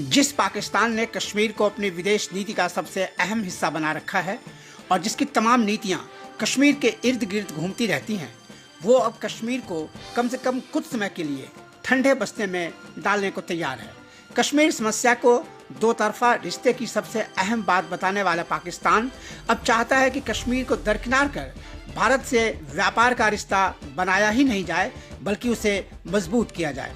जिस पाकिस्तान ने कश्मीर को अपनी विदेश नीति का सबसे अहम हिस्सा बना रखा है और जिसकी तमाम नीतियां कश्मीर के इर्द गिर्द घूमती रहती हैं, वो अब कश्मीर को कम से कम कुछ समय के लिए ठंडे बस्ते में डालने को तैयार है। कश्मीर समस्या को दो तरफा रिश्ते की सबसे अहम बात बताने वाला पाकिस्तान अब चाहता है कि कश्मीर को दरकिनार कर भारत से व्यापार का रिश्ता बनाया ही नहीं जाए, बल्कि उसे मजबूत किया जाए।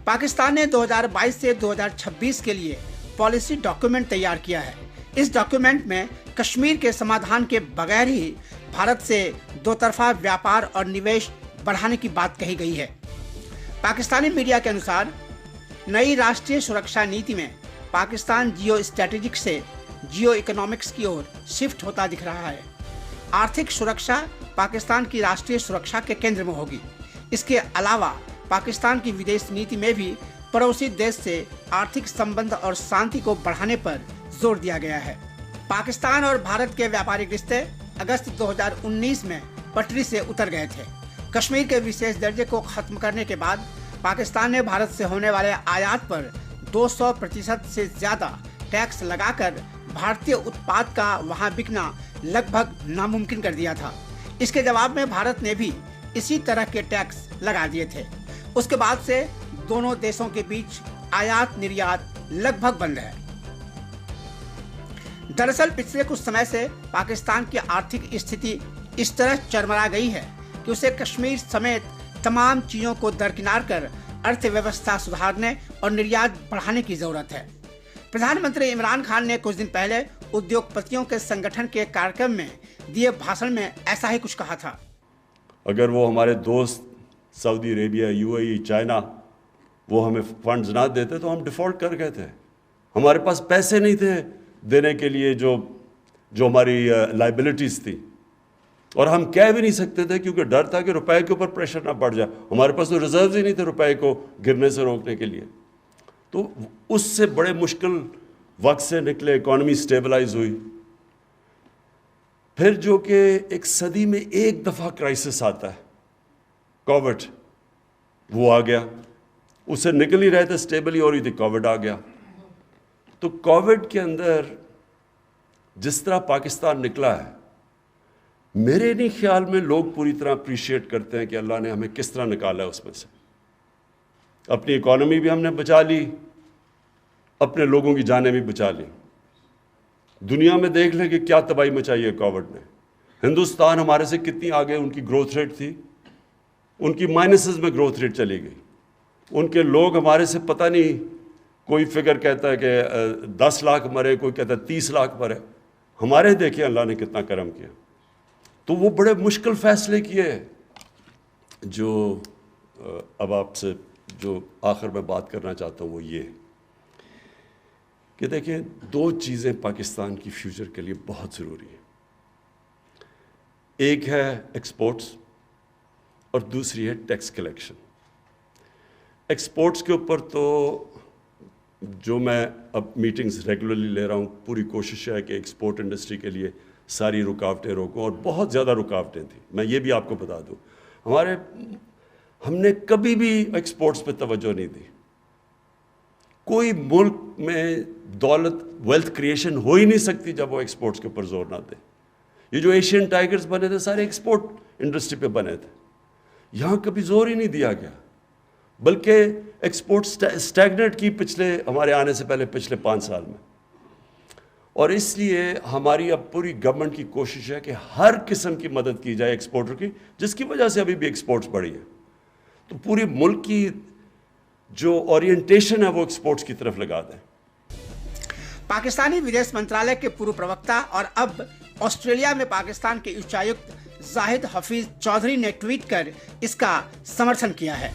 पाकिस्तान ने 2022 से 2026 के लिए पॉलिसी डॉक्यूमेंट तैयार किया है। इस डॉक्यूमेंट में कश्मीर के समाधान के बगैर ही भारत से दो तरफा व्यापार और निवेश बढ़ाने की बात कही गई है। पाकिस्तानी मीडिया के अनुसार नई राष्ट्रीय सुरक्षा नीति में पाकिस्तान जियो स्ट्रेटेजिक से जियो इकोनॉमिक्स की ओर शिफ्ट होता दिख रहा है। आर्थिक सुरक्षा पाकिस्तान की राष्ट्रीय सुरक्षा के केंद्र में होगी। इसके अलावा पाकिस्तान की विदेश नीति में भी पड़ोसी देश से आर्थिक संबंध और शांति को बढ़ाने पर जोर दिया गया है। पाकिस्तान और भारत के व्यापारिक रिश्ते अगस्त 2019 में पटरी से उतर गए थे। कश्मीर के विशेष दर्जे को खत्म करने के बाद पाकिस्तान ने भारत से होने वाले आयात पर 200% से ज्यादा टैक्स लगाकर भारतीय उत्पाद का वहां बिकना लगभग नामुमकिन कर दिया था। इसके जवाब में भारत ने भी इसी तरह के टैक्स लगा दिए थे। उसके बाद से दोनों देशों के बीच आयात निर्यात लगभग बंद है। दरअसल पिछले कुछ समय से पाकिस्तान की आर्थिक स्थिति इस तरह चरमरा गई है कि उसे कश्मीर समेत तमाम चीजों को दरकिनार कर अर्थव्यवस्था सुधारने और निर्यात बढ़ाने की जरूरत है। प्रधानमंत्री इमरान खान ने कुछ दिन पहले उद्योगपतियों के संगठन के कार्यक्रम में दिए भाषण में ऐसा ही कुछ कहा था। अगर वो हमारे दोस्त सऊदी अरेबिया, यूएई, चाइना वो हमें फंड्स ना देते तो हम डिफ़ॉल्ट कर गए थे। हमारे पास पैसे नहीं थे देने के लिए जो हमारी लाइबिलिटीज़ थी, और हम कह भी नहीं सकते थे क्योंकि डर था कि रुपए के ऊपर प्रेशर ना बढ़ जाए। हमारे पास तो रिजर्व्स ही नहीं थे रुपए को गिरने से रोकने के लिए। तो उससे बड़े मुश्किल वक्त से निकले, इकॉनमी स्टेबलाइज हुई। फिर जो कि एक सदी में एक दफ़ा क्राइसिस आता है, कोविड, वो आ गया। उससे निकल ही रहे थे, स्टेबल ही हो रही थी, कोविड आ गया। तो कोविड के अंदर जिस तरह पाकिस्तान निकला है, मेरे नहीं ख्याल में लोग पूरी तरह अप्रिशिएट करते हैं कि अल्लाह ने हमें किस तरह निकाला है उसमें से। अपनी इकॉनमी भी हमने बचा ली, अपने लोगों की जानें भी बचा ली। दुनिया में देख लें कि क्या तबाही मचाई है कोविड ने। हिंदुस्तान हमारे से कितनी आगे उनकी ग्रोथ रेट थी, उनकी माइनसेस में ग्रोथ रेट चली गई। उनके लोग हमारे से पता नहीं, कोई फिगर कहता है कि 10 लाख मरे, कोई कहता है 30 लाख मरे। हमारे देखिए अल्लाह ने कितना करम किया। तो वो बड़े मुश्किल फैसले किए। जो अब आपसे जो आखिर में बात करना चाहता हूँ वो ये कि देखिए, दो चीज़ें पाकिस्तान की फ्यूचर के लिए बहुत ज़रूरी है। एक है एक्सपोर्ट्स और दूसरी है टैक्स कलेक्शन। एक्सपोर्ट्स के ऊपर तो जो मैं अब मीटिंग्स रेगुलरली ले रहा हूँ, पूरी कोशिश है कि एक्सपोर्ट इंडस्ट्री के लिए सारी रुकावटें रोकूं, और बहुत ज़्यादा रुकावटें थी। मैं ये भी आपको बता दूँ, हमने कभी भी एक्सपोर्ट्स पे तवज्जो नहीं दी। कोई मुल्क में दौलत, वेल्थ क्रिएशन हो ही नहीं सकती जब वो एक्सपोर्ट्स के ऊपर जोर ना दे। ये जो एशियन टाइगर्स बने थे, सारे एक्सपोर्ट इंडस्ट्री पे बने थे। यहाँ कभी जोर ही नहीं दिया गया, बल्कि एक्सपोर्ट स्टैग्नेट की हमारे आने से पहले पिछले 5 साल में। और इसलिए हमारी अब पूरी गवर्नमेंट की कोशिश है कि हर किस्म की मदद की जाए एक्सपोर्टर की, जिसकी वजह से अभी भी एक्सपोर्ट्स बढ़ी है। तो पूरे मुल्क की जो ओरिएंटेशन है वो एक्सपोर्ट्स की तरफ लगा दें। पाकिस्तानी विदेश मंत्रालय के पूर्व प्रवक्ता और अब ऑस्ट्रेलिया में पाकिस्तान के उच्चायुक्त जाहिद हफीज चौधरी ने ट्वीट कर इसका समर्थन किया है।